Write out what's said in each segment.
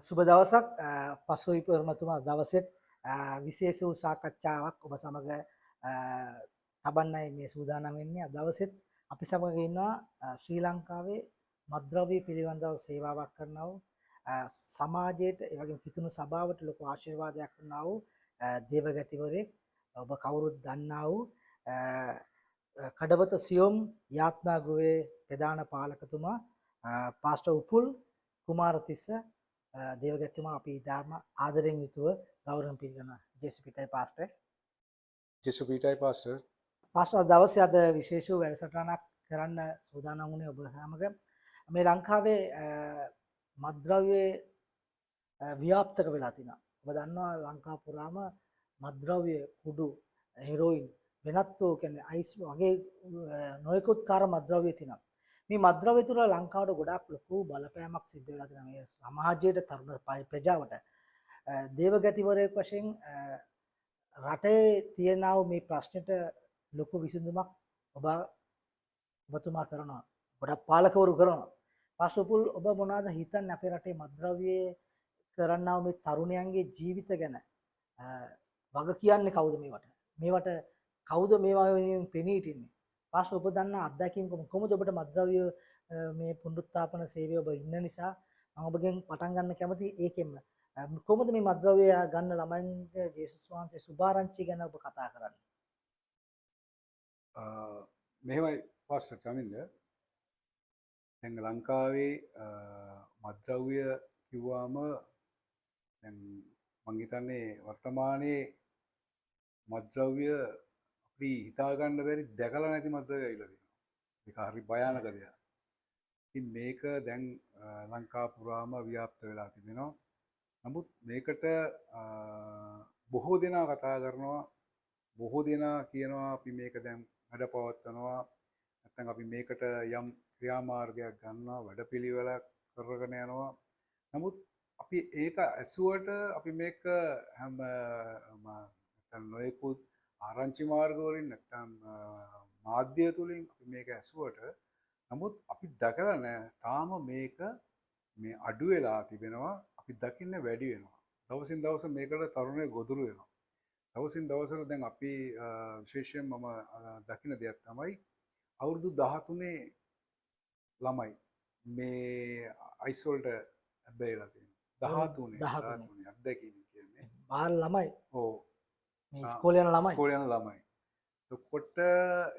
සුබ දවසක් පසුයි පෙරමතුමා දවසෙත් විශේෂ වූ සාකච්ඡාවක් ඔබ සමග තබන්නයි මේ සූදානම් වෙන්නේ. අද දවසෙත් අපි සමග ඉන්නවා ශ්‍රී ලංකාවේ මත්ද්‍රව්‍ය පිළිබඳව සේවාවක් කරනා වූ සමාජයට ඒ වගේම කිතුණු සභාවට ලොකු ආශිර්වාදයක් වුණා වූ දේවගතිවරයෙක් ඔබ කවුරුත් දන්නා වූ කඩවත සියොම් යාත්නා ගෘහයේ ප්‍රධාන පාලකතුමා පාස්ටර් උපුල් කුමාරතිස්ස දේවගැතිතුමා අපි ධර්ම ආදරයෙන් යුතුව ගෞරවයෙන් පිළිගන්නවා. ජෙසුපිටයි පාස්ටර්. ජෙසුපිටයි පාස්ටර්. පාස්ටර් දවසේ අද විශේෂ වැඩසටහනක් කරන්න සූදානම් වුණේ ඔබ සමග. මේ ලංකාවේ මත්ද්‍රව්‍ය ව්‍යාප්තක වෙලා තිනවා. ඔබ දන්නවා ලංකාව පුරාම මත්ද්‍රව්‍ය කුඩු හෙරෝයින් වෙනත් වූ කියන්නේ අයිස් වගේ නොයෙකුත් කාර මත්ද්‍රව්‍ය තිනවා. මේ මත්ද්‍රව්‍ය තුළ ලංකාවට ගොඩාක් ලොකු බලපෑමක් සිද්ධ වෙලා තියෙනවා මේ සමාජයට තරුණ ප්‍රජාවට. දේවගතිවරයෙක් වශයෙන් රටේ තියෙනා වූ මේ ප්‍රශ්නෙට ලොකු විසඳුමක් ඔබතුමා කරනවා. ගොඩක් පාලකවරු කරනවා. පාසුපුල් ඔබ මොනවාද හිතන්නේ අපේ රටේ මත්ද්‍රව්‍ය කරන්නා වූ මේ තරුණයන්ගේ ජීවිත ගැන වග කියන්නේ කවුද මේවට? මේවට කවුද මේවා වෙනුවෙන් පෙනී හිටින්නේ? පාස්ටර් ඔබ දන්න අත්දැකීම් කොහොමද ඔබට මත්ද්‍රව්‍ය මේ පුනරුත්ථාපන සේවය ඔබ ඉන්න නිසා මම ඔබගෙන් පටන් ගන්න කැමති ඒකෙන්ම කොහොමද මේ මත්ද්‍රව්‍ය ගන්න ළමයින්ට ජේසුස් වහන්සේ සුභාරංචිය ගැන ඔබ කතා කරන්නේ? මෙහෙමයි පාස්ටර් චමින්ද. දැන් ලංකාවේ මත්ද්‍රව්‍ය කිව්වාම දැන් මං හිතන්නේ වර්තමානයේ මත්ද්‍රව්‍ය අපි හිතා ගන්න බැරි දැකලා නැති මත්ද්‍රව්‍ය ඇවිල්ලා තියෙනවා. ඒක හරි භයානක දෙයක්. ඉතින් මේක දැන් ලංකාව පුරාම ව්‍යාප්ත වෙලා තිබෙනවා. නමුත් මේකට බොහෝ දෙනා කතා කරනවා. බොහෝ දෙනා කියනවා අපි මේක දැන් වැඩ පවත්වනවා. නැත්නම් අපි මේකට යම් ක්‍රියාමාර්ගයක් ගන්නවා, වැඩපිළිවෙලක් කරගෙන යනවා. නමුත් අපි ඒක ඇසුවට අපි මේක හැම නැත්නම් නොයෙකුත් ආරංචි මාර්ග වලින් නැත්නම් මාධ්‍ය තුලින් අපි මේක ඇසුවට නමුත් අපි දැකලා නැහැ තාම මේක මේ අඩු වෙලා තිබෙනවා. අපි දකින්නේ වැඩි වෙනවා. දවසින් දවස මේකට තරුණය ගොදුරු වෙනවා. දවසින් දවසට දැන් අපි විශේෂයෙන් මම දකින දෙයක් තමයි අවුරුදු 13 ළමයි මේ අයිස් වලට බැහැලා තියෙනවා. 13 අත්දැකීම කියන්නේ. බාල ළමයි. ඔව්. මේ ඉස්කෝලේ යන ළමයි. ඉස්කෝලේ යන ළමයි. එතකොට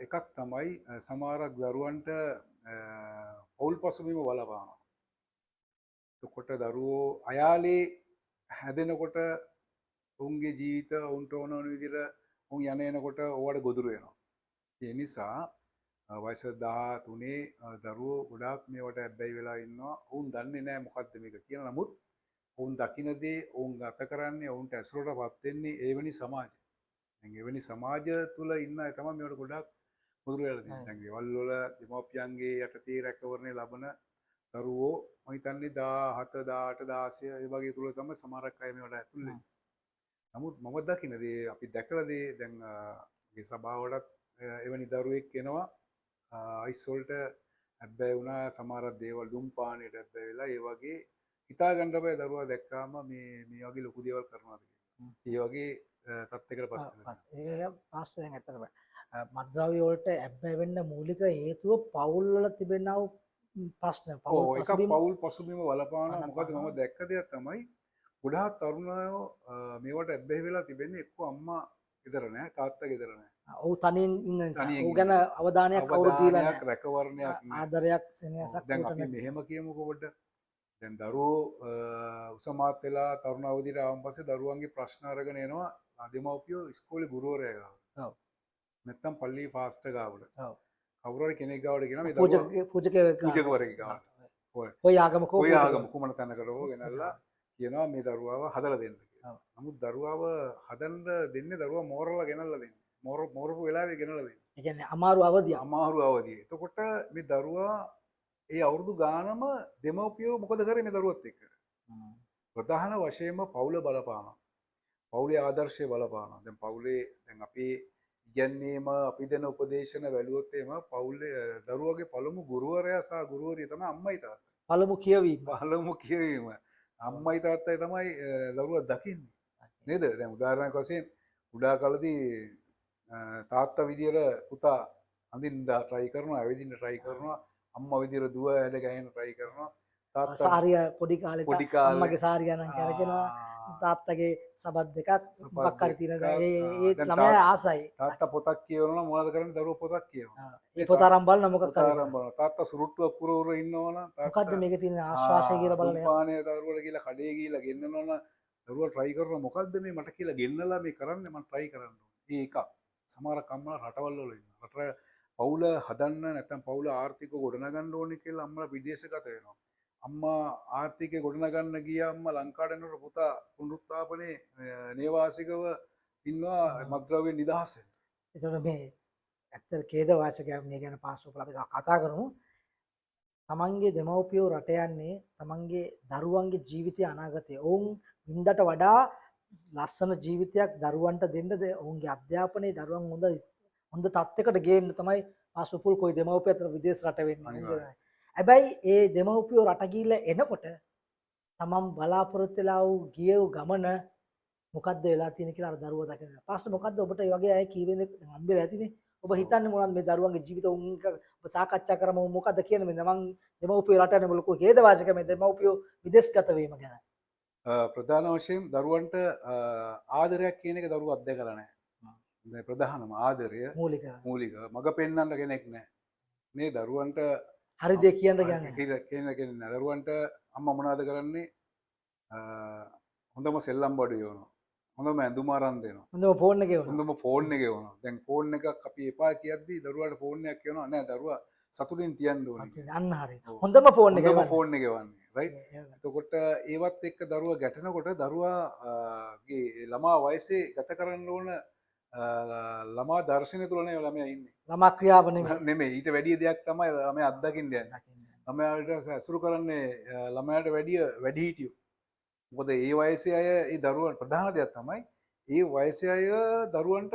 එකක් තමයි සමහරක් දරුවන්ට පෞල් පසුබිම බලපානවා. එතකොට දරුවෝ අයාලේ හැදෙනකොට උන්ගේ ජීවිත උන්ට ඕන විදිහට උන් යන එනකොට ඕවට ගොදුරු වෙනවා. ඒ නිසා වයස 13 දරුවෝ ගොඩාක් මේවට ඇබ්බැහි වෙලා ඉන්නවා. උන් දන්නේ නැහැ මොකද්ද මේක කියලා. නමුත් උන් දකින දේ උන් ගත කරන්නේ උන්ට ඇසුරටපත් වෙන්නේ එවැනි සමාජ. දැන් එවැනි සමාජ තුල ඉන්න අය තමයි මේවට ගොඩාක් ගොදුරු වෙලා තියෙන්නේ. දැන් ගෙවල් වල දෙමව්පියන්ගේ යටතේ රැකවරණය ලබන දරුවෝ මම හිතන්නේ 17 18 16 ඒ වගේ තුල තමයි සමහරක් අය මේවට ඇතුල් වෙන්නේ. නමුත් මම දකින දේ අපි දැකලා දේ දැන් මේ සභාවලට එවැනි දරුවෙක් එනවා අයිස් වලට හැබැයි වුණා සමහර දේවල් දුම්පානයට හැබැයි වෙලා ඒ වගේ හිතා ගන්න බෑ දරුවා දැක්කාම මේ වගේ ලොකු දේවල් කරනවාද කියලා. ඒ වගේ තත්ත්වයකට පත් වෙනවා. ඒක පාස්ටර් දැන් ඇත්තටම මත්ද්‍රව්‍ය වලට ඇබ්බැහි වෙන්න මූලික හේතුව පවුල් වල තිබෙනා වූ ප්‍රශ්න. පවුල් පසුබිම බලපානවා. මොකද මම දැක්ක දෙයක් තමයි ගොඩාක් තරුණයෝ මේවට ඇබ්බැහි වෙලා තිබෙන්නේ එක්ක අම්මා ගෙදර නැහැ තාත්තා ගෙදර නැහැ. ඔව් තනියෙන් ඉන්න නිසා. ඔව් ගැන අවධානයක් කවුරුත් දීලා නැහැ. රැකවරණයක් ආදරයක් සෙනෙහසක් දැන් අපි මෙහෙම කියමුකෝ පොඩ්ඩක්. දැන් දරුවෝ උසමාත් වෙලා තරුණ අවදියට ආවන් පස්සේ දරුවන්ගේ ප්‍රශ්න අරගෙන එනවා දෙමව්පියෝ ඉස්කෝලේ ගුරුවරයා ගාවට. ඔව්. නැත්තම් පල්ලි ෆාස්ටර් ගාවට. ඔව්. කවුරු හරි කෙනෙක් ගාවට ගෙනා මේ පූජකවරයෙක් ගාවට. ඔය ආගම කුමන තැනකට හෝ ගෙනල්ලා කියනවා මේ දරුවාව හදලා දෙන්න කියලා. නමුත් දරුවාව හදන්න දෙන්නේ දරුවා මෝරලා ගෙනල්ලා දෙන්නේ. මෝරපු වෙලාවේ ගෙනල්ලා දෙන්නේ. ඒ කියන්නේ අමාරු අවදිය. එතකොට මේ දරුවා ඒ අවුරුදු ගානම දෙමව්පියෝ මොකද කරේ මේ දරුවත් එක්ක? ප්‍රධාන වශයෙන්ම පවුල බලපානවා. පවුලේ ආදර්ශය බලපානවා. දැන් පවුලේ දැන් අපි ඉගැන්වීම අපි දෙන උපදේශන වැළුවොත් එහෙම පවුලේ දරුවගේ පළමු ගුරුවරයා සහ ගුරුවරිය තමයි අම්මයි තාත්තයි. පළමු කියවීම. අම්මයි තාත්තයි තමයි දරුවා දකින්නේ නේද? දැන් උදාහරණයක් වශයෙන් කුඩා කාලේදී තාත්තා විදියට පුතා අඳින්න try කරනවා, ඇවිදින්න try කරනවා, අම්මා විදියට දුව හැඩ ගැහෙන්න try කරනවා. තාත්තා සාරිය පොඩි කාලේ පොඩි කාලේ අම්මගේ සාරිය නම් කරගෙනවා තාත්තගේ සබත් දෙකක් මොකක් හරි තියෙන ඒ දැන් ළමයා ආසයි. තාත්තා පොතක් කියවනවා මොනවද කරන්නේ? දරුවෝ පොතක් කියවනවා. ඒ පොත අරන් බලන මොකක් පොත හරි. අරන් බලනවා. තාත්තා සුරුට්ටුවක් පුරවර ඉන්නවනම් මොකද්ද මේකේ තියෙන ආශ්වාසය කියලා බලන එයා. පානේ දරුවෝ කියලා කඩේ ගිහිල්ලා ගෙන්නනවනම් දරුවා try කරනවා මොකද්ද මේ මට කියලා ගෙන්නලා මේ කරන්නේ මම try කරන්න ඕනේ. ඒ එකක්. සමහර අම්මලා රටවල් වල ඉන්නවා. රට පවුල හදන්න නැත්නම් පවුල ආර්ථිකව ගොඩනගන්න ඕනේ කියලා අම්මලා විදේශගත වෙනවා. අම්මා ආර්ථිකය ගොඩනගන්න ගිය අම්මා ලංකාවට එනකොට පුතා පුනරුත්ථාපනයේ නේවාසිකව ඉන්නවා මත්ද්‍රව්‍ය නිදහසෙන්. එතකොට මේ ඇත්තට ඛේද වාචකයක් මේ ගැන පාස්ටර් අපි කතා කරමු. තමන්ගේ දෙමව්පියෝ රට යන්නේ තමන්ගේ දරුවන්ගේ ජීවිතය අනාගතය. ඔවුන් වින්දට වඩා ලස්සන ජීවිතයක් දරුවන්ට දෙන්නද ඔවුන්ගේ අධ්‍යාපනයේ දරුවන් හොඳ තත්යකට ගේන්න තමයි පාස්ටර් පුල් කොයි දෙමව්පිය අතර විදේශ රට වෙන්නේ. හැබැයි ඒ දෙමව්පියෝ රට ගිහිල්ලා එනකොට තමන් බලාපොරොත්තු වෙලා වූ ගිය ගමන මොකද්ද වෙලා තියෙන්නේ කියලා අර දරුවා දකිනවා. පාස්ටර් මොකද්ද ඔබට ඒ වගේ අය කී වෙනෙක් හම්බෙලා ඇතිනේ. ඔබ හිතන්නේ මොනවද මේ දරුවන්ගේ ජීවිත උන් ඔබ සාකච්ඡා කරමු මොකද්ද කියන්නේ මේ මං දෙමව්පියෝ රට යන ලොකු ඛේදවාචක මේ දෙමව්පියෝ විදේශගත වීම ගැන. ප්‍රධාන වශයෙන් දරුවන්ට ආදරයක් කියන එක දරුවෝ අත්දැකලා නැහැ. ප්‍රධානම ආදරය මූලික මග පෙන්වන්න කෙනෙක් නැහැ. මේ දරුවන්ට හරි දේ කියන්න කියන්නේ දරුවන්ට අම්මා මොනවද කරන්නේ? හොඳම සෙල්ලම් බඩු යවනවා. හොඳම ඇඳුම අරන් දෙනවා. හොඳම ෆෝන් එක ගෙවනවා. හොඳම ෆෝන් එක ගෙවනවා. දැන් ෆෝන් එකක් අපි එපා කියද්දි දරුවාට ෆෝන් එකක් ගෙවනවා. නෑ දරුවා සතුටින් තියන්න ඕනේ. අන්න හරි. හොඳම ෆෝන් එක ගෙවනවා. ෆෝන් එක ගෙවන්නේ. රයිට්. එතකොට ඒවත් එක්ක දරුවා ගැටෙනකොට දරුවාගේ ළමා වයසේ ගත කරන්න ඕන ළමා දර්ශනය තුළ නේ ළමයා ඉන්නේ. ළමා ක්‍රියාව නෙමෙයි. ඊට වැඩි දෙයක් තමයි ළමයා අත්දකින්න යන්නේ. ළමයාට ඇසුරු කරන්නේ ළමයාට වැඩිහිටියෝ. මොකද ඒ වයසේ අය ඒ දරුවන් ප්‍රධාන දෙයක් තමයි ඒ වයසේ අය දරුවන්ට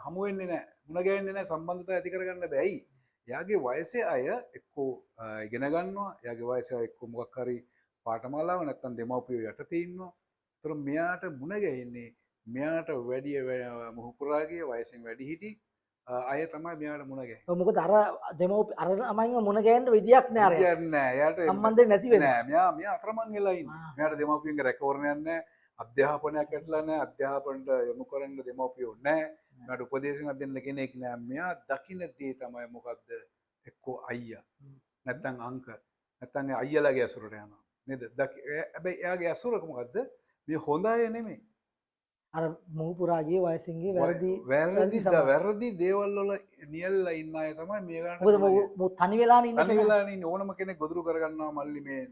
හමු වෙන්නේ නැහැ. මුණ ගැහෙන්නේ නැහැ සම්බන්ධතාවය ඇති කරගන්න බෑ. ඇයි? එයාගේ වයසේ අය එක්කෝ ඉගෙන ගන්නවා. එයාගේ වයසේ අය එක්කෝ මොකක් හරි පාඨමාලාව නැත්තම් දෙමව්පියෝ යටතේ ඉන්නවා. ඒතර මෙයාට මුණ ගැහෙන්නේ මෙයාට වැඩි මුහුකුරාගේ වයසෙන් වැඩි හිටි අය තමයි මෙයාට මුණ ගැහෙන්නේ. මොකද අර දෙමව්පිය අර ළමයින්ව මුණ ගැහෙන්න විදියක් නෑ අර. විදියක් නෑ. එයාට සම්බන්ධය නැති වෙන්නේ. නෑ. මෙයා අතරමං වෙලා ඉන්නේ. මෙයාට දෙමව්පියන්ගේ රැකවරණයක් නෑ. අධ්‍යාපනයක් ඇట్లా නෑ. අධ්‍යාපනයට යොමු කරන්න දෙමව්පියෝ නෑ. මෙයාට උපදේශයක් දෙන්න කෙනෙක් නෑ. මෙයා දකින්න දේ තමයි මොකද්ද? එක්කෝ අයියා. නැත්තම් අංක. නැත්තම් අයියලාගේ ඇසුරට යනවා. නේද? හැබැයි එයාගේ ඇසුර මොකද්ද? මේ හොඳ අය නෙමෙයි. අර මුහුපුරාගේ වයසින්ගේ වැරදි දේවල් වල නියැලලා ඉන්න අය තමයි මේ ගන්න. මොකද තනි වෙලානේ ඉන්නේ. තනි වෙලානේ ඉන්නේ. ඕනම කෙනෙක් ගොදුරු කරගන්නවා මල්ලි මේ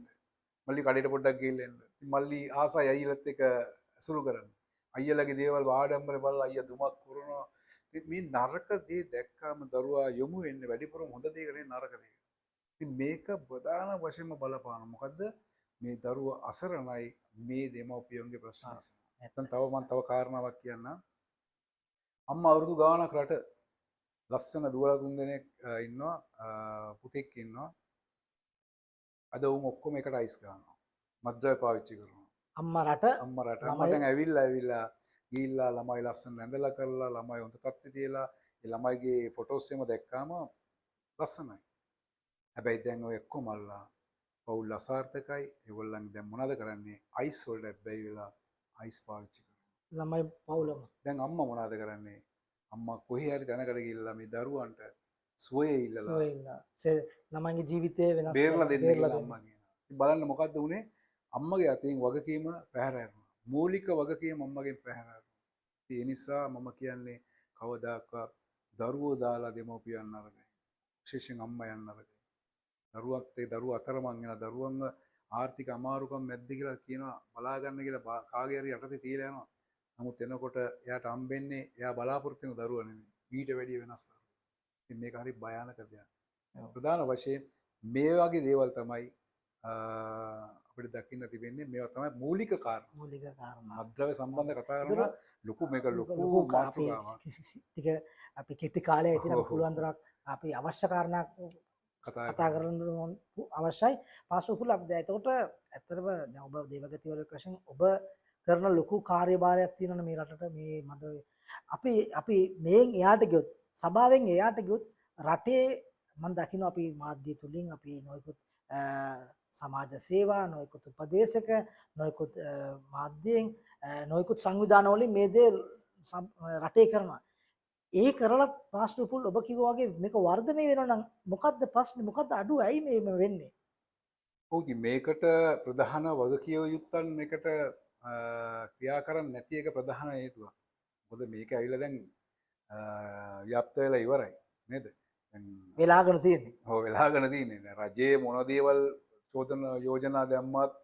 මල්ලි කඩේට පොඩ්ඩක් ගිහින් එන්න. මල්ලි ආසයි අයියලත් එක්ක ඇසුරු කරන්න. අයියලගේ දේවල් ආඩම්බරේ බලලා අයියා දුමක් කරනවා. ඉතින් මේ නරක දේ දැක්කාම දරුවා යොමු වෙන්නේ වැඩිපුරම හොඳ දේකට නරක දේකට. ඉතින් මේක ප්‍රධාන වශයෙන්ම බලපාන. මොකද්ද? මේ දරුවා අසරණයි මේ දෙමව්පියන්ගේ ප්‍රශ්න නිසා. නැත්නම් තව කාරණාවක් කියන්නම්. අම්මා අවුරුදු ගාණක් රට ලස්සන දුවලා තුන් දෙනෙක් ඉන්නවා පුතෙක් ඉන්නවා. අද උන් ඔක්කොම එකට අයිස් ගන්නවා. මත්ද්‍රව්‍ය පාවිච්චි කරනවා. අම්මා රට අම්මා දැන් ඇවිල්ලා ගිහිල්ලා ළමයි ලස්සන ඇඳලා කරලා ළමයි හොඳ තත්ත්වෙ තියලා ඒ ළමයිගේ ෆොටෝස් එහෙම දැක්කාම ලස්සනයි. හැබැයි දැන් ඔය ඔක්කොම අල්ලා පවුල් අසාර්ථකයි. ඒගොල්ලන් දැන් මොනවද කරන්නේ? අයිස් වලට බැයි වෙලා අයිස් පාවිච්චි කරනවා. ළමයි පවුලම. දැන් අම්මා මොනවද කරන්නේ? අම්මා කොහේ හරි තැනකට ගිහිල්ලා මේ දරුවන්ට සුවය ඉල්ලලා ළමයිගේ ජීවිතය වෙනස් බේරලා දෙන්න කියලා අම්මා කියනවා. බලන්න මොකද්ද උනේ? අම්මගේ අතින් වගකීම පැහැර හැරෙනවා. මූලික වගකීම අම්මගෙන් පැහැර හැරෙනවා. ඒ නිසා මම කියන්නේ කවදාකවත් දරුවෝ දාලා දෙමව්පියන් නරකයි. විශේෂයෙන් අම්මා යන්න නරකයි. දරුවා අතරමං වෙන දරුවන්ව ආර්ථික අමාරුකම් මැද්ද කියලා කියනවා බලා ගන්න කියලා කාගේ හරි යටතේ තියලා යනවා. නමුත් එනකොට එයාට හම්බෙන්නේ එයා බලාපොරොත්තු වෙන දරුවා නෙමෙයි. ඊට වැඩිය වෙනස් දරුවා. ඉතින් මේක හරි භයානක දෙයක්. ප්‍රධාන වශයෙන් මේ වගේ දේවල් තමයි අපිට දකින්න තිබෙන්නේ. මේවා තමයි මූලික කාරණා. මත්ද්‍රව්‍ය සම්බන්ධ කතා කරන මේක ලොකු මාතෘකාවක්. ටික අපි කෙටි කාලේ ඉතින් පුළුවන් තරම් අපි අවශ්‍ය කාරණා කතා කරන්න අවශ්‍යයි පාස්ටර් උපුල් අපිට එතකොට ඇත්තටම දැන් ඔබ දේවගතිවරයෙක් වශයෙන් ඔබ කරන ලොකු කාර්යභාරයක් තියෙනවනේ මේ රටට මේ මද්‍රව්‍ය අපි මේන් එයාට ගියොත් සභාවෙන් එයාට ගියොත් රටේ මම දකිනවා අපි මාධ්‍ය තුලින් අපි නොයෙකුත් සමාජ සේවා නොයෙකුත් උපදේශක නොයෙකුත් මාධ්‍යයෙන් නොයෙකුත් සංවිධාන වලින් මේ දේ රටේ කරනවා. ඒ කරලත් පාස්ටර් පුල් ඔබ කිව්වා වගේ මේක වර්ධනය වෙනවා නම් මොකද්ද ප්‍රශ්නේ මොකද්ද අඩුව ඇයි මේම වෙන්නේ? ඔව් ඉතින් මේකට ප්‍රධාන වගකිය යුත්තන් මේකට ක්‍රියා කරන්නේ නැති එක ප්‍රධාන හේතුවක්. මොකද මේක ඇවිල්ලා දැන් ව්‍යාප්ත වෙලා ඉවරයි නේද? දැන් වෙලාගෙන තියෙන්නේ. ඔව් වෙලාගෙන තියෙන්නේ. දැන් රජයේ මොන දේවල් චෝදන යෝජනා දැම්මත්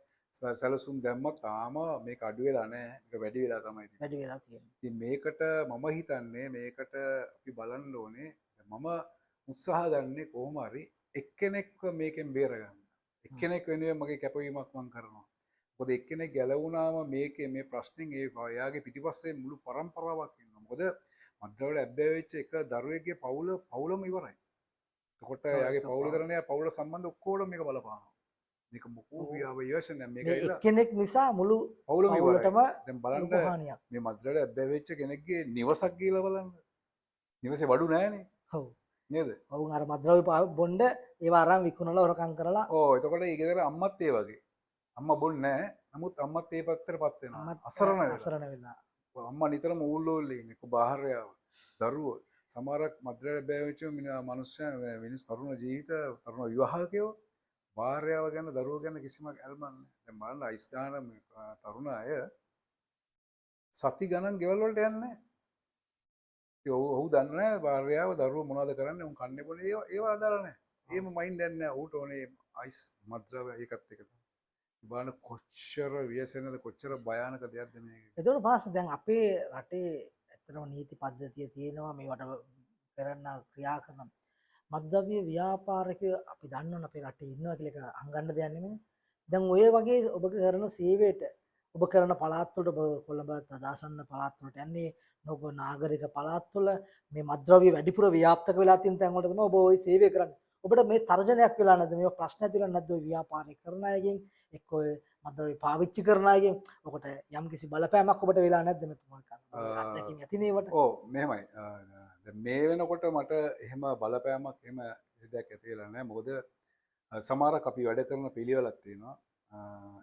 සැලසුම් දැම්මත් තාම මේක අඩු වෙලා නැහැ. මේක වැඩි වෙලා තමයි තියෙන්නේ. වැඩි වෙලා තියෙන්නේ. ඉතින් මේකට මම හිතන්නේ මේකට අපි බලන්න ඕනේ මම උත්සාහ ගන්නේ කොහොම හරි එක්කෙනෙක්ව මේකෙන් බේරගන්න. එක්කෙනෙක් වෙනුවෙන් මගේ කැපවීමක් මම කරනවා. මොකද එක්කෙනෙක් ගැලවුණාම මේකේ මේ ප්‍රශ්نين එයාගේ පිටිපස්සේ මුළු පරම්පරාවක් ඉන්නවා. මොකද මද්ද්‍රව්‍ය ඇබ්බැහි වෙච්ච එක දරුවෙක්ගේ පවුලම ඉවරයි. එතකොට එයාගේ පවුල විතර නෑ පවුල සම්බන්ධ ඔක්කොටම මේක බලපානවා. මේක මොකෝ ව්‍යසනයක් මේක එක්කෙනෙක් නිසා මුළු පවුලම පවුලටම දැන් බලන්න මේ මද්ද්‍රව්‍ය ඇබ්බැහි වෙච්ච කෙනෙක්ගේ නිවසක් ගිහලා බලන්න. නිවසේ වඩු නෑනේ. ඔව්. නේද? ඔවුන් අර මද්ද්‍රව්‍ය බොණ්ඩ ඒව අරන් විකුණලා හොරකම් කරලා ඔව් එතකොට ඒ ගෙදර අම්මත් ඒ වගේ. අම්මා බොන්නේ නෑ. නමුත් අම්මත් ඒ පැත්තටපත් වෙනවා. අසරණ වෙලා. අම්මා නිතරම ඌල්ලෝල්ලේ ඉන්නේ. බාහිරයව. දරුවෝ සමහරක් මද්ද්‍රව්‍ය ඇබ්බැහි වෙච්ච මිනිස්සු මිනිස් තරුණ ජීවිත තරුණ විවාහකයෝ භාර්යාව ගැන දරුවෝ ගැන කිසිම ඇල්මක් නැහැ. දැන් බලන්න අයිස්දාන තරුණ අය සති ගණන් ගෙවල් වලට යන්නේ නැහැ. ඔහු දන්නේ නැහැ භාර්යාව දරුවෝ මොනවද කරන්නේ උන් කන්නේ බොනේ ඒව අදාළ නැහැ. එහෙම මයින්ඩ් එකක් නැහැ. ඌට ඕනේ අයිස් මද්ද්‍රව්‍ය ඒකත් එක තමයි. බලන්න කොච්චර ව්‍යසනද කොච්චර භයානක දෙයක්ද මේක. එතකොට පාස් දැන් අපේ රටේ ඇත්තටම නීති පද්ධතිය තියෙනවා මේවට කරන්න ක්‍රියා කරන මද්ද්‍රව්‍ය ව්‍යාපාරිකයෝ අපි දන්නවනේ අපේ රටේ ඉන්නවා කියලා එක අංගන්න දෙයක් නෙමෙයි. දැන් ඔය වගේ ඔබ කරන සේවයට ඔබ කරන පළාත් වලට ඔබ කොළඹ තදාසන්න පළාත් වලට යන්නේ ඔබ නාගරික පළාත් වල මේ මද්ද්‍රව්‍ය වැඩිපුර ව්‍යාප්තක වෙලා තියෙන තැන් වලට තමයි ඔබ ওই සේවය කරන්නේ. ඔබට මේ තර්ජනයක් වෙලා නැද්ද මේ ප්‍රශ්න ඇති වෙලා නැද්ද ඔය ව්‍යාපාරය කරන අයගෙන් එක්ක ඔය මද්ද්‍රව්‍ය පාවිච්චි කරන අයගෙන් ඔකට යම්කිසි බලපෑමක් ඔබට වෙලා නැද්ද මේ අත්දැකීම් ඇතිනේ ඒවට? ඔව් මෙහෙමයි. දැන් මේ වෙනකොට මට එහෙම බලපෑමක් එහෙම කිසි දෙයක් ඇති වෙලා නැහැ. මොකද සමහරක් අපි වැඩ කරන පිළිවෙලක් තියෙනවා.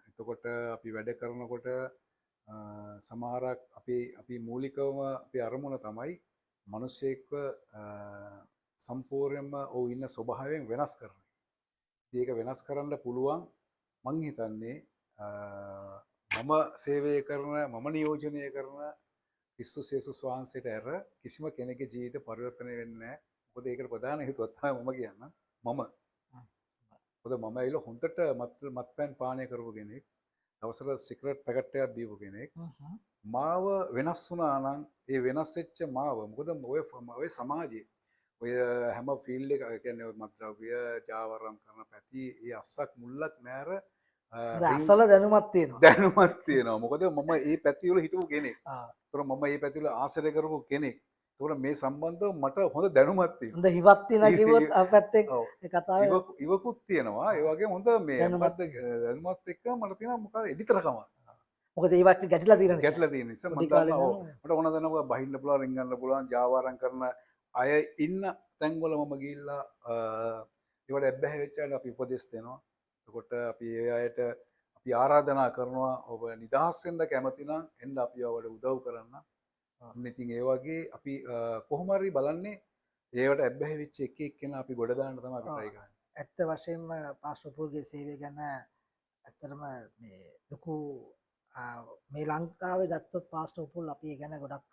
එතකොට අපි වැඩ කරනකොට සමහරක් අපි මූලිකවම අපි අරමුණ තමයි මිනිස්සෙක්ව සම්පූර්ණයෙන්ම ඔව් ඉන්න ස්වභාවයෙන් වෙනස් කරන. ඒක වෙනස් කරන්න පුළුවන් මං හිතන්නේ මම සේවය කරන මම නියෝජනය කරන ක්‍රිස්තුස් යේසුස් වහන්සේට ඇර කිසිම කෙනෙකුගේ ජීවිත පරිවර්තනය වෙන්නේ නැහැ. මොකද ඒකට ප්‍රධාන හේතුව තමයි මම කියන්න. මොකද මම ඇවිල්ලා හොඳට මත්පැන් පානය කරපු කෙනෙක්. දවසට සිගරට් පැකට් එකක් බීපු කෙනෙක්. මාව වෙනස් වුණා නම් ඒ වෙනස් වෙච්ච මාව මොකද ඔය සමාජයේ ඔය හැම ෆීල්ඩ් එක කියන්නේ මත්ද්‍රව්‍ය ජාවාරම් කරන පැති ඒ අස්සක් මුල්ලක් නෑර අසල දැනුමක් තියෙනවා. මොකද මම ඒ පැති වල හිටපු කෙනෙක්. ඒතර මම මේ පැති වල ආශ්‍රය කරපු කෙනෙක්. ඒතර මේ සම්බන්ධව මට හොඳ දැනුමක් තියෙනවා. හොඳ හිවක් තියෙනවා කිව්වොත් අපැත්තෙන් ඒ කතාව ඉවකුත් තියෙනවා. ඒ වගේ හොඳ මේ මොකද්ද දැනුමත් එක්ක මට තියෙනවා මොකද එඩිතරකම. මොකද ඒ වාක්‍ය ගැටිලා තියෙන නිසා. ගැටිලා තියෙන නිසා මම දන්නවා මට ඕන දන්නවා බහින්න පුළුවන් රින් ගන්න පුළුවන් ජාවාරම් කරන අය ඉන්න තැන්වල මම ගිහිල්ලා ඒවට ඇබ්බැහි වෙච්ච අයට අපි උපදෙස් දෙනවා. එතකොට අපි ඒ අයට අපි ආරාධනා කරනවා ඔබ නිදහස් වෙන්න කැමති නම් එන්න අපි ඔයාලට උදව් කරන්න. ඉතින් ඒ වගේ අපි කොහොම හරි බලන්නේ ඒවට ඇබ්බැහි වෙච්ච එක එක්කෙනා අපි ගොඩ දාන්න තමයි අපි try කරන්නේ. ඇත්ත වශයෙන්ම පාස්ටර්පුල්ගේ සේවය ගැන ඇත්තටම මේ ලොකු මේ ලංකාවේ ගත්තොත් පාස්ටර්පුල් අපි ඒ ගැන ගොඩක්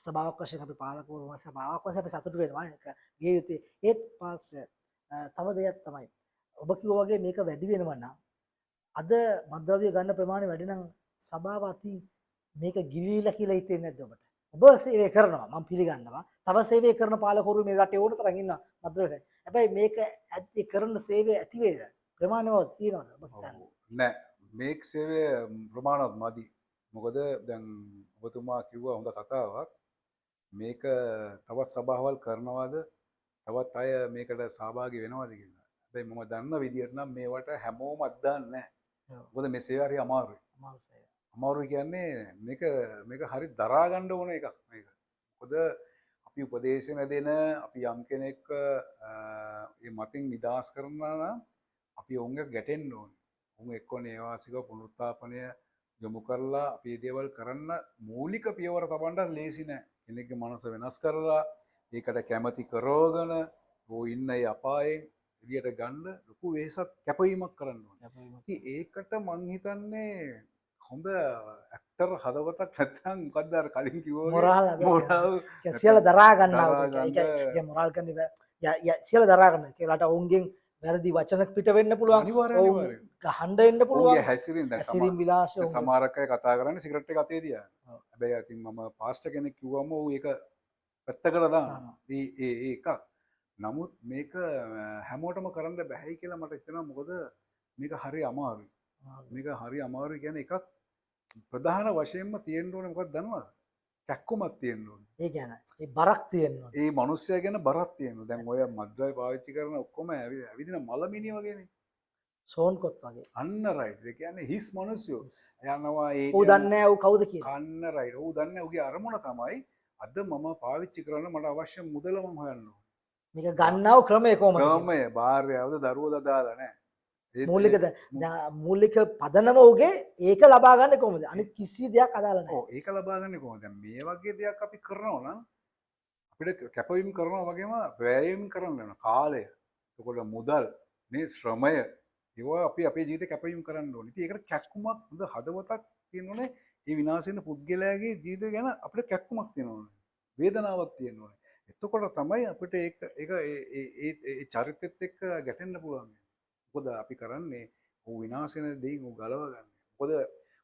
සභාවක් වශයෙන් අපි පාලකවරුන් සභාවක් වශයෙන් අපි සතුටු වෙනවා. ඒක ගිය යුතුයි. ඒත් පාස්ටර් තව දෙයක් තමයි. ඔබ කිව්වා වගේ මේක වැඩි වෙනවා නම් අද මද්ද්‍රව්‍ය ගන්න ප්‍රමාණය වැඩි නම් සභාව අතින් මේක ගිලිලා කියලා හිතෙන්නේ නැද්ද ඔබට? ඔබ සේවය කරනවා මම පිළිගන්නවා. තව සේවය කරන පාලකවරු මේ රටේ ඕන තරම් ඉන්නවා මද්ද්‍රව්‍ය. හැබැයි මේක ඒ කරන සේවය ඇති වේද? ප්‍රමාණවත් තියනවද ඔබ හිතන්නේ? නෑ මේක සේවය ප්‍රමාණවත් මදි. මොකද දැන් ඔබතුමා කිව්වා හොඳ කතාවක්. මේක තවත් සභාවල් කරනවද? තවත් අය මේකට සහභාගී වෙනවද කියලා. හැබැයි මම දන්න විදිහට නම් මේවට හැමෝම අත්දාන්නේ නැහැ. ඔව්. මොකද මේ සේවය හරි අමාරුයි. අමාරුයි. අමාරුයි කියන්නේ මේක හරි දරා ගන්න ඕන එකක් මේක. මොකද අපි උපදේශන දෙන අපි යම් කෙනෙක් මේ මතින් නිදහස් කරනවා නම් අපි ඔවුන්ගේ ගැටෙන්න ඕනේ. ඔවුන් එක්ක නේවාසික පුනරුත්ථාපනය යොමු කරලා අපි දේවල් කරන්න මූලික පියවර තබන්න ලේසි නෑ. කෙනෙක්ගේ මනස වෙනස් කරලා ඒකට කැමැති කරවගෙන ඕ ඉන්න ඒ අපායෙන් එළියට ගන්න ලොකු වෙහසක් කැපවීමක් කරන්න ඕනේ. ඉතින් ඒකට මං හිතන්නේ හොඳ ඇක්ටර් හදවතක් නැත්නම් මොකක්ද අර කලින් කිව්වා මොරාල් මොරාල් සියල්ල දරා ගන්නවා. දරා ගන්න. ඒක මොරාල් කියන්නේ සියල්ල දරා ගන්න. ඒකට ඔවුන්ගෙන් වැරදි වචන පිට වෙන්න පුළුවන්. අනිවාර්යයෙන් ඔවුන් ගහන්න එන්න පුළුවන්. ඔවුන්ගේ හැසිරීම දැන් හැසිරීම් විලාශය ඔවුන් සමහරක් අය කතා කරන්නේ සිගරට් එක අතේ තියාගෙන. හැබැයි ඉතින් මම පාස්ටර් කෙනෙක් කිව්වම ඌ ඒක පැත්තකට දානවා. ඒ එකක්. නමුත් මේක හැමෝටම කරන්න බැහැයි කියලා මට හිතෙනවා. මොකද මේක හරි අමාරුයි. මේක හරි අමාරුයි කියන්නේ එකක් ප්‍රධාන වශයෙන්ම තියෙන්න ඕනේ මොකක්ද දන්නවද? කැක්කුමක් තියෙන්න ඕනේ. ඒ කියන්නේ ඒ බරක් තියෙනවා. ඒ මිනිස්සයා ගැන බරක් තියෙනවා. දැන් ඔය මද්ද්‍රව්‍ය පාවිච්චි කරන ඔක්කොම ඇවිදින මලමිනිය වගේනේ. සෝන් කොත් වගේ. අන්න රයිට්. ඒ කියන්නේ හිස් මිනිස්සුયો. යනවා ඒ ඌ දන්නේ නැහැ ඌ කවුද කියලා. කන්න රයිට්. ඌ දන්නේ ඌගේ අරමුණ තමයි අද මම පාවිච්චි කරන්න මට අවශ්‍ය මුදල මම හොයන්න ඕනේ. මේක ගන්නව ක්‍රමය කොහොමද? ක්‍රමය භාර්යාවද දරුවෝද දාලා නැහැ. මූලික පදනම උගේ ඒක ලබා ගන්න කොහොමද? අනිත් කිසි දෙයක් අදාළ නැහැ. ඔව් ඒක ලබා ගන්න කොහොමද? දැන් මේ වගේ දෙයක් අපි කරනවා නම් අපිට කැපවීම කරනවා වගේම වැයවීම කරන්න වෙනවා. කාලය. එතකොට මුදල්, මේ ශ්‍රමය ඒවා අපි අපේ ජීවිතේ කැපවීම කරන්න ඕනේ. ඉතින් ඒකට කැක්කුමක් හොඳ හදවතක් තියෙනෝනේ. ඒ විනාශ වෙන පුද්ගලයාගේ ජීවිතය ගැන අපිට කැක්කුමක් තියෙනෝනේ. වේදනාවක් තියෙනෝනේ. එතකොට තමයි අපිට ඒ චරිතෙත් එක්ක ගැටෙන්න පුළුවන්. මොකද අපි කරන්නේ ඌ විනාශ වෙන දේෙන් ඌ ගලව ගන්න. මොකද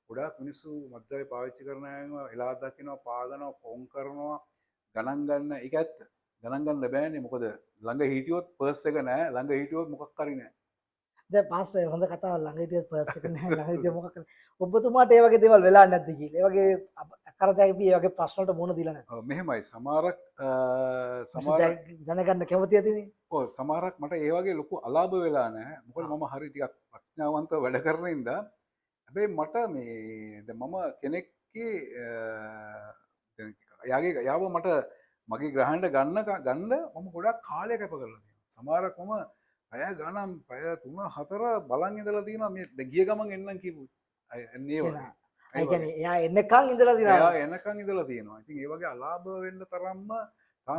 ගොඩාක් මිනිස්සු මද්ද්‍රව්‍ය පාවිච්චි කරන අයව එලා දකින්නවා, පාගනවා, කොන් කරනවා, ගණන් ගන්න. ඒක ඇත්ත. ගණන් ගන්න බෑනේ. මොකද ළඟ හිටියොත් පර්ස් එක නැහැ, ළඟ හිටියොත් මොකක් හරි නැහැ. දැන් පාස් හොඳ කතාවක් ළඟ හිටියත් පර්ස් එක නැහැ, ළඟ හිටිය මොකක් කරන්නේ. ඔබතුමාට ඒ වගේ දේවල් වෙලා නැද්ද කියලා. ඒ වගේ අකරතැබි ඒ වගේ ප්‍රශ්න වලට මුහුණ දීලා නැද්ද? ඔව් මෙහෙමයි. සමහරක් දැනගන්න කැමති ඇතිනේ. ඔව් සමහරක් මට ඒ වගේ ලොකු අලාභ වෙලා නැහැ. මොකද මම හරි ටිකක් ප්‍රඥාවන්තව වැඩ කරන ඉඳා. හැබැයි මට මේ දැන් මම කෙනෙක්ගේ යාව මට මගේ ග්‍රහණයට ගන්න මම ගොඩක් කාලය කැප කරලා තියෙනවා. සමහරක් මම පැය ගණන් පැය 3-4 බලන් ඉඳලා තියෙනවා මේ ගිය ගමන් එන්නම් කියපු එන්නේ වගේ. ඒ කියන්නේ එයා එන්නකන් ඉඳලා දිනවා. එයා එනකන් ඉඳලා තියෙනවා. ඉතින් ඒ වගේ අලාභ වෙන්න තරම්ම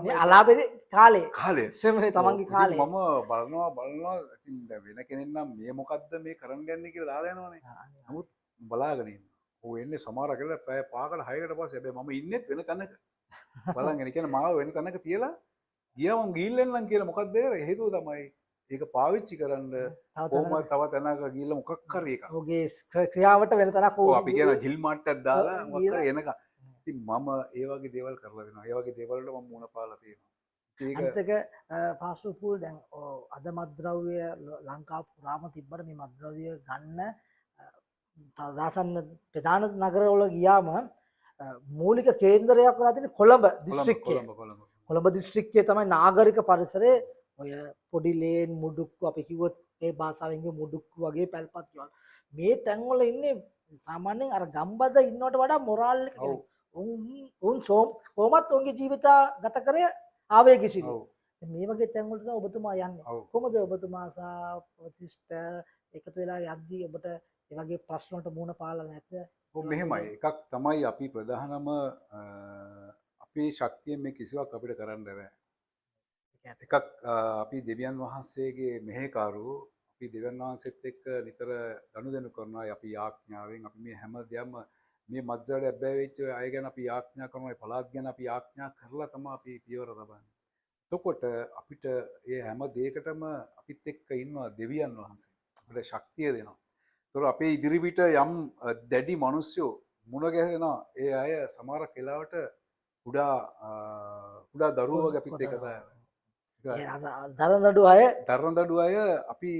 මේ අලාභෙදි කාලේ කාලය සෙමනේ තමන්ගේ කාලේ. මම බලනවා ඉතින් දැන් වෙන කෙනෙක් නම් මේ මොකද්ද මේ කරන්න යන්නේ කියලා දාලා යනවනේ. නමුත් බලාගෙන ඉන්නවා. ඌ එන්නේ සමහර කෙනෙක් පැය 5කට 6කට පස්සේ හැබැයි මම ඉන්නෙත් වෙන තැනක. බලන් එන කියන්නේ මාව වෙන තැනක තියලා ගියා මම ගිහිල්ලෙන්නම් කියලා මොකද්ද හේතුව තමයි ඒක පාවිච්චි කරන්න කොහොමද තව තැනක ගිහිල්ලා මොකක් හරි එකක්. ඔහුගේ ක්‍රියාවට වෙන තැනක් ඔව් අපි කියන ජිල් මාට්ටක් දාලා මොකක් හරි එනකම්. ඉතින් මම ඒ වගේ දේවල් කරලා දෙනවා. ඒ වගේ දේවල් වලට මම මුණ පාලා තියෙනවා. අනිතක පාසු පූල් දැන් අද මද්ද්‍රව්‍ය ලංකාව පුරාම තිබ්බට මේ මද්ද්‍රව්‍ය ගන්න දාසන්න ප්‍රධාන නගරවල ගියාම මූලික කේන්දරයක් වෙලා තියෙන කොළඹ දිස්ත්‍රික්කය. කොළඹ දිස්ත්‍රික්කයේ තමයි නාගරික පරිසරයේ ඔය පොඩි ලේන් මුඩුක්කු අපි කිව්වොත් මේ භාෂාවෙන් කිව්ව මුඩුක්කු වගේ පැල්පත් කියවල. මේ තැන්වල ඉන්නේ සාමාන්‍යයෙන් අර ගම්බද ඉන්නවට වඩා මොරාල් එක කෙනෙක්. උන් කොහොමත් උන්ගේ ජීවිත ගත කරේ ආවේගශීලී. මේ වගේ තැන්වලට ඔබතුමා යන්නේ. කොහොමද ඔබතුමා සහ ප්‍රතිෂ්ඨ එකතු වෙලා යද්දී ඔබට ඒ වගේ ප්‍රශ්න වලට මුහුණ පාලා නැද්ද? ඔව් මෙහෙමයි. එකක් තමයි අපි ප්‍රධානම අපේ ශක්තියෙන් මේ කිසිවක් අපිට කරන්න බෑ. එකක් අපි දෙවියන් වහන්සේගේ මෙහෙකාරු අපි දෙවියන් වහන්සේත් එක්ක නිතර ගනුදෙනු කරනවා. අපි යාඥාවෙන් අපි මේ හැම දෙයක්ම මේ මද්ද්‍රව්‍ය අබ්බැහි වෙච්ච අය ගැන අපි යාඥා කරනවා. ඒ පළාත් ගැන අපි යාඥා කරලා තමයි අපි පියවර තබන්නේ. එතකොට අපිට මේ හැම දෙයකටම අපිත් එක්ක ඉන්නවා දෙවියන් වහන්සේ. අපිට ශක්තිය දෙනවා. ඒතකොට අපේ ඉදිරිපිට යම් දැඩි මිනිස්සු මුණ ගැහෙනවා. ඒ අය සමහරක් වෙලාවට කුඩා දරුවෝ වගේ අපිත් එක්ක තමයි. දරදඩු අය අපි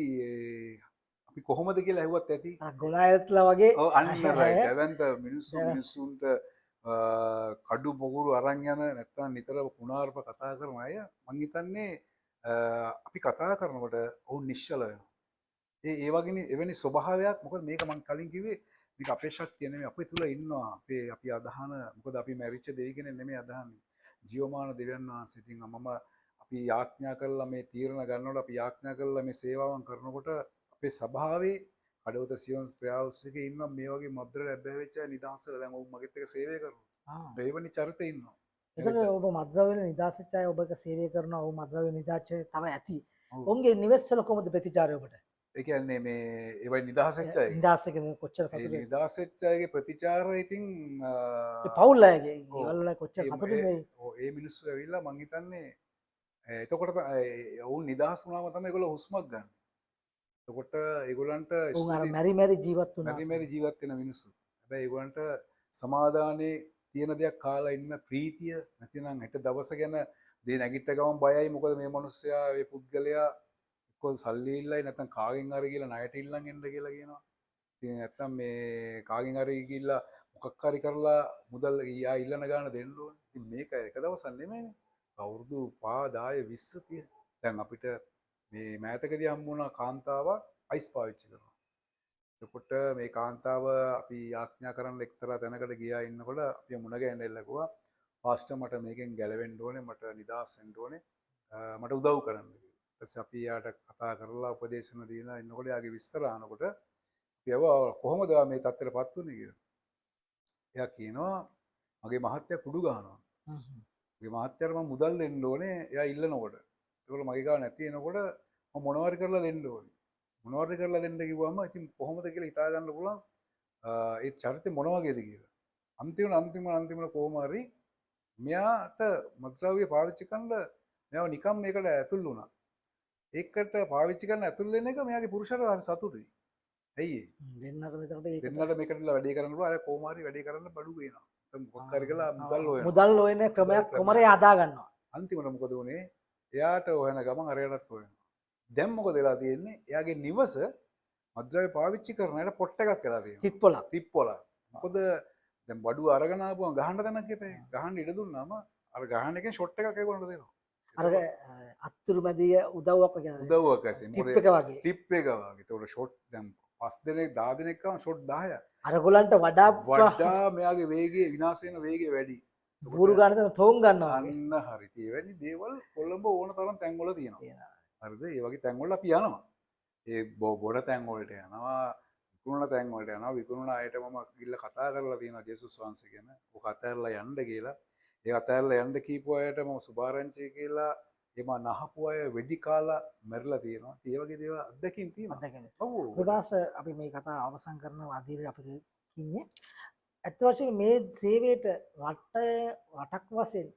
කොහොමද කියලා ඇහුවත් ඇති. ගොලායත්ලා වගේ. ඔව් අන්න රයිට්. එවන්ත මිනිස්සුන්ට කඩු පොකුරු අරන් යන නැත්තම් නිතර කුණාර්ප කතා කරන අය මං හිතන්නේ අපි කතා කරනකොට ඔවුන් නිශ්චල වෙනවා. ඒ වගේ එවැනි ස්වභාවයක් මොකද මේක මං කලින් කිව්වේ මේක අපේ ශක්තිය නෙමෙයි අපේ තුල ඉන්නවා අපි අදහන මොකද අපි මැරිච්ච දෙවි කෙනෙක් නෙමෙයි අදහන්නේ ජීවමාන දෙවියන් වහන්සේ. ඉතින් මම අපි යාඥා කරලා මේ තීරණ ගන්නකොට අපි යාඥා කරලා මේ සේවාවන් කරනකොට අපේ ස්වභාවයේ කඩවත සියොන් ප්‍රයාවස් එකේ ඉන්න මේ වගේ මද්දර ලැබෙ වෙච්ච නිදහසල දැන් ඔව් මගෙත් එක සේවය කරනවා. ඒවනි චරිතේ ඉන්නවා. එතකොට ඔබ මද්‍රව්‍ය නිදාසච්ච අය ඔබක සේවය කරනවා. ඔව් මද්‍රව්‍ය නිදාච්ච තව ඇති. ඔවුන්ගේ නිවෙස්වල කොහොමද ප්‍රතිචාරය ඔබට? ඒ කියන්නේ මේ ඒවයි නිදහසච්ච අය. නිදාස් එක කොච්චර ඒ සතුටුද? නිදහසච්ච අයගේ ප්‍රතිචාරය ඉතින් ඒ පවුල් අයගේ ගෙවල් වල කොච්චර සතුටුද? ඒ මිනිස්සු ඇවිල්ලා මං හිතන්නේ එතකොට ඔවුන් නිදහස් වුණාම තමයි ඒගොල්ලෝ හුස්මක් ගන්න. එතකොට ඒගොල්ලන්ට ඔවුන් අර මැරි ජීවත් වුණා. මැරි ජීවත් වෙන මිනිස්සු. හැබැයි ඒගොල්ලන්ට සමාදානයේ තියෙන දෙයක් කාලා ඉන්න ප්‍රීතිය නැතිනම් හෙට දවස ගැන දේ නැගිට ගමන් බයයි. මොකද මේ මිනිස්සයා මේ පුද්ගලයා එක්ක සල්ලි ඉල්ලයි නැත්නම් කාගෙන් හරි කියලා ණයට ඉල්ලන් එන්න කියලා කියනවා. ඉතින් නැත්නම් මේ කාගෙන් හරි ගිහිල්ලා මොකක් හරි කරලා මුදල් යා ඉල්ලන ගාන දෙන්න ඕනේ. ඉතින් මේක එක දවසක් නෙමෙයිනේ. අවුරුදු 5 10 20 30 දැන් අපිට මේ මෑතකදී හම්බ වුණා කාන්තාවක් අයිස් පාවිච්චි කරනවා. එතකොට මේ කාන්තාව අපි යාඥා කරන්න එක්තරා තැනකට ගියා ඉන්නකොට අපි මුණ ගැහෙන්න එල්ලකුවා පාස්ටර් මට මේකෙන් ගැලවෙන්න ඕනේ මට නිදහස් වෙන්න ඕනේ මට උදව් කරන්න කියලා. ඊට පස්සේ අපි යාට කතා කරලා උපදේශන දීලා ඉන්නකොට යාගේ විස්තර අහනකොට අපි කොහොමද මේ තත්ත්වයටපත් වුනේ කියලා. එයා කියනවා මගේ මහත්තයා කුඩු ගහනවා. මගේ මහත්තයාට මම මුදල් දෙන්න ඕනේ එයා ඉල්ලනකොට. ඒකවල මගේ ගාව නැති වෙනකොට මම මොනවාරි කරලා දෙන්න ඕනේ. මොනවාරි කරලා දෙන්න කිව්වම ඉතින් කොහොමද කියලා හිතා ගන්න පුළුවන් ඒ චරිතේ මොන වගේද කියලා. අන්තිමට කොහොම හරි මෙයාට මත්ද්‍රව්‍ය පාවිච්චි කරන්න මෙයාව නිකම් මේකට ඇතුල් වුණා. ඒකට පාවිච්චි කරන්න ඇතුල් වෙන එක මෙයාගේ පුරුෂයාට හරි සතුටුයි. ඇයි ඒ? දෙන්නට මේකට වැඩේ කරන්න පුළුවන්. අර කොහොම හරි වැඩේ කරන්න බඩු වෙනවා. මොකක් හරි කරලා මුදල් හොයන ක්‍රමයක් කොමරේ හදා ගන්නවා. අන්තිමට මොකද වුනේ? එයාට හොයන ගමන් අරයටත් හොයනවා. දැන් මොකද වෙලා තියෙන්නේ? එයාගේ නිවස මද්ද්‍රව්‍ය පාවිච්චි කරන අයට පොට් එකක් වෙලා තියෙනවා. තිප්පොලක්. මොකද දැන් බඩුව අරගෙන ආපුවම ගහන්න තැනක් එපේ. ගහන්න ඉඩ දුන්නාම අර ගහන එකෙන් ෂොට් එකක් ඒගොල්ලන්ට දෙනවා. අර අත්තුරුමැදිය උදව්වක් කියන්නේ. උදව්වක් ඇසින්. ටිප් එක වගේ. ටිප් එක වගේ. ඒතකොට ෂොට් දැන් 5 දෙනෙක් 10 දෙනෙක් ආවම ෂොට් 10ක්. අරගොල්ලන්ට වඩා මෙයාගේ වේගය විනාශ වෙන වේගය වැඩි. බూరు ගන්න තන තෝන් ගන්නවා. අන්න හරි. ඒ වැනි දේවල් කොළඹ ඕන තරම් තැන්වල තියෙනවා. හරිද? ඒ වගේ තැන්වල අපි යනවා. ඒ ගොඩ තැන්වලට යනවා. විකුණන තැන්වලට යනවා. විකුණන අයට මම ගිහිල්ලා කතා කරලා තියෙනවා ජේසුස් වහන්සේ ගැන. ඔක අතහැරලා යන්න කියලා. ඒ අතහැරලා යන්න කීපු අයට මම සුභාරංචි කියලා එම නහපු අය වෙඩි කාලා මැරිලා තියෙනවා. ඒ වගේ දේවල් අත්දැකීම් තියෙනවා. ඔව්. ඊපස්ස අපි මේ කතාව අවසන් කරනවා අදිරේ අපි කින්නේ. ඇත්ත වශයෙන්ම මේ සේවයට රටක් වශයෙන්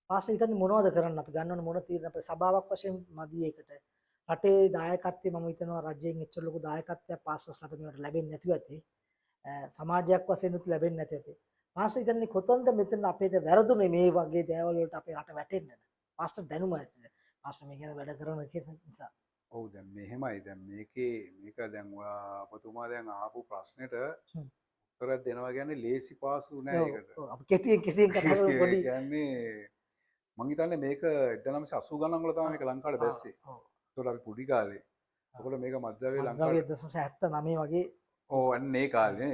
පාස්ටර් හිතන්නේ මොනවද කරන්න අපි ගන්න ඕන මොන තීරණ අපේ සභාවක් වශයෙන් මදි එකට රටේ දායකත්වය මම හිතනවා රජයෙන් එච්චර ලොකු දායකත්වයක් පාස්ටර්ස්ලාට මේවට ලැබෙන්නේ නැතුව ඇති සමාජයක් වශයෙන් උත් ලැබෙන්නේ නැති ඇති පාස්ටර් හිතන්නේ කොතනද මෙතන අපේට වැරදුනේ මේ වගේ දේවල් වලට අපේ රට වැටෙන්න පාස්ටර් දැනුම ඇතිද පාස්ටර් මේ ගැන වැඩ කරන නිසා ඔව් දැන් මෙහෙමයි දැන් මේක දැන් ඔයා අපතුමා දැන් අහපු ප්‍රශ්නෙට උත්තරයක් දෙනවා කියන්නේ ලේසි පාසු නෑ ඒකට. ඔව් අපි කෙටියෙන් කතා කරමු පොඩි. කියන්නේ මං හිතන්නේ මේක 1980 ගණන් වල තමයි මේක ලංකාවට දැස්සේ. ඔව්. ඒතකොට අපි පුඩි කාලේ. ඒතකොට මේක මද්ද්‍රව්‍ය ලංකාවේ 1979 වගේ. ඔව් අන්න ඒ කාලේ.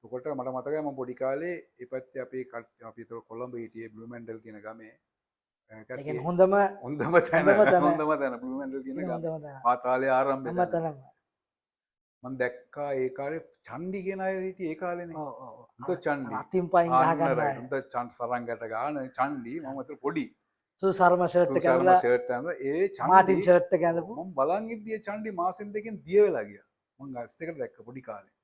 එතකොට මට මතකයි මම පොඩි කාලේ ඒ පැත්තේ අපි ඒතකොට කොළඹ හිටියේ බ්ලූමෙන්ඩල් කියන ගමේ. ඒ කියන්නේ හොඳම තැන බ්ලූමෙන්ඩල් කියන ගම. පාතාලේ ආරම්භය. මම දැක්කා ඒ කාලේ චන්ඩි කියන අය හිටියේ ඒ කාලේනේ. ඔව් චන්ඩි. අතින් පයින් ගහගන්න අය. හොඳ චන්ඩි සරංගට ගාන චන්ඩි මම අතර පොඩි. සුසර්ම ෂර්ට් එක ඇඳලා ෂර්ට් ඇඳලා ඒ චන්ඩි මාටින් ෂර්ට් එක ඇඳපු මම බලන් ඉද්දී චන්ඩි මාසෙන් දෙකෙන් දිය වෙලා ගියා. මම ඇස් දෙකට දැක්ක පොඩි කාලේ.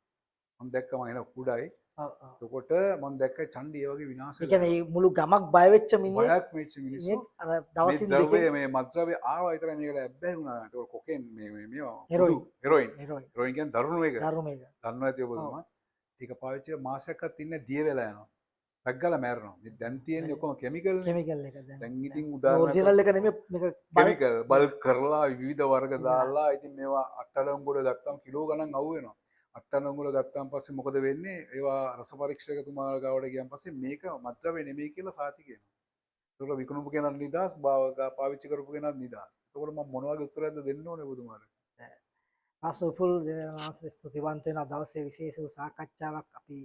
මම දැක්ක මම එන කුඩායි. එතකොට මම දැක්ක චන්ඩි ඒ වගේ විනාශ වෙලා. ඒ කියන්නේ මුළු ගමක් බය වෙච්ච මිනිහෙක්. බයක් වෙච්ච මිනිස්සු. අර දවසින් දෙකේ මේ මද්ද්‍රව්‍ය ආවා විතරයි මේකට ඇබ්බැහි වුණා. ඒතකොට කොකෙන් මේවා හෙරොයින් කියන්නේ දරුණු මේක. දරුණු මේක. දන්නවා ඇති ඔබතුමා. ඒක පාවිච්චි මාසයක්වත් ඉන්නේ දිය වෙලා යනවා. තග්ගලා මැරෙනවා. මේ දැන් තියෙන්නේ ඔක්කොම කෙමිකල් නේ. කෙමිකල් එක දැන් ඉතින් උදාහරණයක් ඔරිජිනල් එක නෙමෙයි මේක කෙමිකල් බල්ක් කරලා විවිධ වර්ග දාලා ඉතින් මේවා අත්අඩංගුවට ගත්තාම කිලෝ ගණන් අවු වෙනවා. අත්අඩංගුවට ගත්තාන් පස්සේ මොකද වෙන්නේ? ඒවා රස පරීක්ෂකතුමා ගාවට ගියන් පස්සේ මේක මද්ද්‍රව්‍ය නෙමෙයි කියලා සාති කියනවා. ඒතකොට විකුණපු කෙනාට නිදහස්, භාවක පාවිච්චි කරපු කෙනාට නිදහස්. එතකොට මම මොන වගේ උත්තරයක්ද දෙන්න ඕනේ ඔබතුමාට? පාසුපුල් දෙවනාන්සේ ස්තුතිවන්ත වෙන දවසේ විශේෂ වූ සාකච්ඡාවක් අපි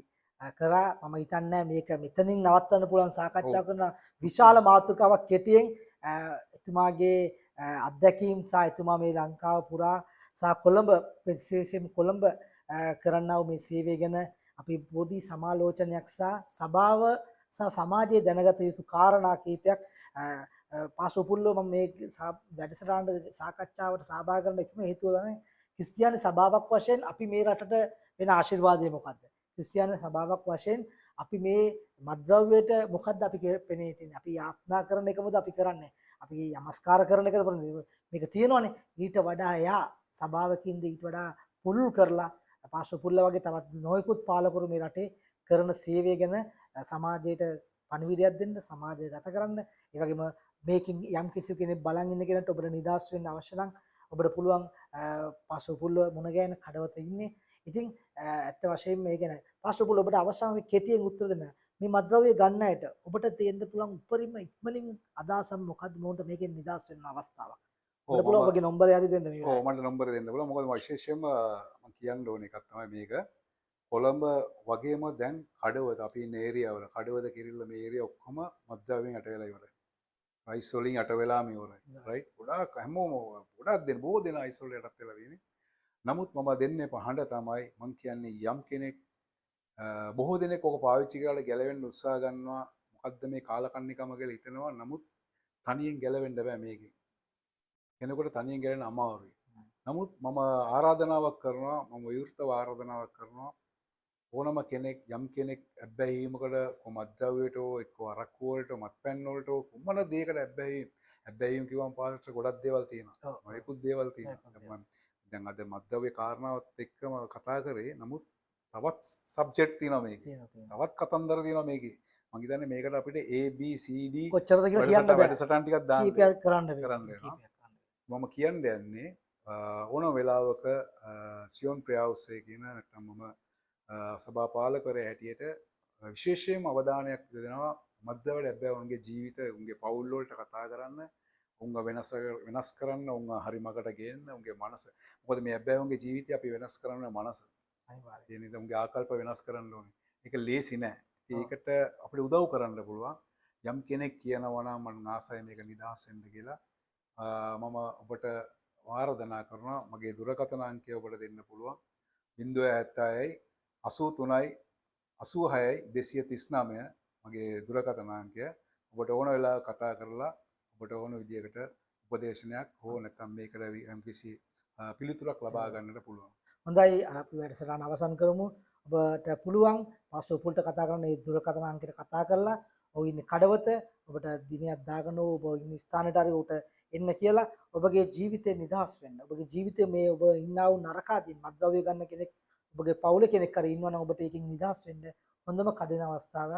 කරා. මම හිතන්නේ මේක මෙතනින් නවත්තන්න පුළුවන් සාකච්ඡා කරන විශාල මාතෘකාවක් කෙටියෙන් එතුමාගේ අත්දැකීම් සහ එතුමා මේ ලංකාව පුරා සහ කොළඹ විශේෂයෙන් කොළඹ කරන්නා වූ මේ සේවය ගැන අපි පොඩි සමාලෝචනයක් සහ සභාව සහ සමාජයේ දැනගත යුතු කාරණා කීපයක් පාසුපුල්ලෝ මම මේ වැඩසටහනට සාකච්ඡාවට සහභාගී කරන එකම හේතුව තමයි ක්‍රිස්තියානි සභාවක් වශයෙන් අපි මේ රටට වෙන ආශිර්වාදය මොකද්ද? ක්‍රිස්තියානි සභාවක් වශයෙන් අපි මේ මත්ද්‍රව්‍යයට මොකද්ද අපි පෙනී හිටින්නේ? අපි යාත්නා කරන එකමද අපි කරන්නේ? අපි යමස්කාර කරන එකද මේක තියෙනවනේ. ඊට වඩා එයා සභාවකින්ද ඊට වඩා පුළුල් කරලා පාසුපුල්ල වගේ තවත් නොයෙකුත් පාලකරු මේ රටේ කරන සේවය ගැන සමාජයට පණිවිඩයක් දෙන්න, සමාජය ගත කරන්න. ඒ වගේම මේකින් යම් කිසි කෙනෙක් බලන් ඉන්න කෙනෙක්ට ඔබට නිදහස් වෙන්න අවශ්‍ය නම් ඔබට පුළුවන් පාසුපුල්ල මුණ ගැහෙන කඩවත ඉන්නේ. ඉතින් ඇත්ත වශයෙන්ම මේ ගැන පාසුපුල්ල ඔබට අවසානයේ කෙටියෙන් උත්තර දෙන්න. මේ මත්ද්‍රව්‍ය ගන්න අයට ඔබට තියෙන්න පුළුවන් උපරිම ඉක්මනින් අදහසක් මොකද්ද මොකට මේකෙන් නිදහස් වෙන්න අවස්ථාවක්. ඔබට පුළුවන් ඔබගේ නම්බරය හරි දෙන්න මේ. ඔව් මට නම්බර දෙන්න පුළුවන්. මොකද විශේෂයෙන්ම මම කියන්න ඕන එකක් තමයි මේක. කොළඹ වගේම දැන් කඩවත අපි ඉන්න ඒරියාවල කඩවත කිරිල්ල මේ ඒරියා ඔක්කොම මත්ද්‍රව්‍යයෙන් යට වෙලා ඉවරයි. රයිස් වලින් යට වෙලාම ඉවරයි. රයිට්. ගොඩාක් හැමෝම ගොඩාක් දෙන බොහෝ දෙනා රයිස් වල යටත් වෙලා තියෙන්නේ. නමුත් මම දෙන්නේ පහඬ තමයි මං කියන්නේ යම් කෙනෙක් බොහෝ දෙනෙක් ඔක පාවිච්චි කරලා ගැලවෙන්න උත්සාහ ගන්නවා. මොකද්ද මේ කාලකන්නිකම කියලා හිතනවා. නමුත් තනියෙන් ගැලවෙන්න බෑ මේකෙන්. කෙනෙකුට තනියෙන් ගැලවෙන්න අමාරුයි. නමුත් මම ආරාධනාවක් කරනවා. මම විවෘතව ආරාධනාවක් කරනවා. ඕනම කෙනෙක් යම් කෙනෙක් ඇබ්බැහිීමකට මත්ද්‍රව්‍යයට එක්ක අරක්කු වලට මත්පැන් වලට කුමන දෙයකට ඇබ්බැහිීම කිව්වම පාස්ටර් ගොඩක් දේවල් තියෙනවා. මොකෙකුත් දේවල් තියෙනවා. දැන් අද මත්ද්‍රව්‍ය කාරණාවත් එක්කම කතා කරේ. නමුත් තවත් සබ්ජෙක්ට් තියෙනවා මේකේ. තවත් කතන්දර තියෙනවා මේකේ. මම හිතන්නේ මේකට අපිට A B C D කොච්චරද කියලා කියන්න බෑ. වැඩසටහන් ටිකක් දාන්න කීපයක් කරන්න වෙනවා. මම කියන්න යන්නේ ඕන වෙලාවක සියොන් ප්‍රයාවුස්සේ කියන නැත්නම් මම සභාපාලකවරයා හැටියට විශේෂයෙන්ම අවධානයක් යොදනවා මත්ද්‍රව්‍ය ඇබ්බැහිවුන්ගේ ජීවිත උන්ගේ පවුල් වලට කතා කරන්න උන්ව වෙනස් කරන්න උන්ව හරි මගට ගේන්න උන්ගේ මනස මොකද මේ ඇබ්බැහිවුන්ගේ ජීවිතය අපි වෙනස් කරන්න මනස අනිවාර්යයෙන් ඒ නිසා උන්ගේ ආකල්ප වෙනස් කරන්න ඕනේ ඒක ලේසි නෑ ඒකට අපිට උදව් කරන්න පුළුවන් යම් කෙනෙක් කියනවා නම් මම ආසයි මේක නිදහස් වෙන්න කියලා මම ඔබට ආරාධනා කරනවා මගේ දුරකථන අංකය ඔබට දෙන්න පුළුවන් 076 83යි 86යි 239 මගේ දුරකථන අංකය ඔබට ඕන වෙලාවක කතා කරලා ඔබට ඕන විදියකට උපදේශනයක් හෝ නැත්නම් මේකට යම්කිසි පිළිතුරක් ලබා ගන්නට පුළුවන්. හොඳයි අපි වැඩසටහන අවසන් කරමු. ඔබට පුළුවන් පාස්ටර් උපුල්ට කතා කරන මේ දුරකථන අංකයට කතා කරලා ඔය ඉන්නේ කඩවත ඔබට දිනයක් දාගෙන ඔබ ඉන්න ස්ථානට හරි උට එන්න කියලා ඔබගේ ජීවිතේ නිදහස් වෙන්න. ඔබගේ ජීවිතේ මේ ඔබ ඉන්නා වූ නරකාදීන් මත්ද්‍රව්‍ය ගන්න කෙනෙක් ඔබගේ පවුලේ කෙනෙක් හරි ඉන්නවා නම් ඔබට ඒකෙන් නිදහස් වෙන්න හොඳම කදින අවස්ථාව.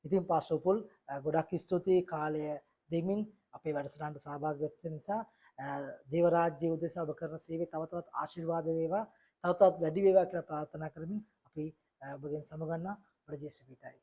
ඉතින් පාස්ටර් උපුල් ගොඩක් ස්තුතියි කාලය දෙමින් අපේ වැඩසටහනට සහභාගී වෙච්ච නිසා දේව රාජ්‍ය උදෙසා ඔබ කරන සේවය තව තවත් ආශිර්වාද වේවා. තව තවත් වැඩි වේවා කියලා ප්‍රාර්ථනා කරමින් අපි ඔබගෙන් සමගන්නා ප්‍රජේශ පිටයි.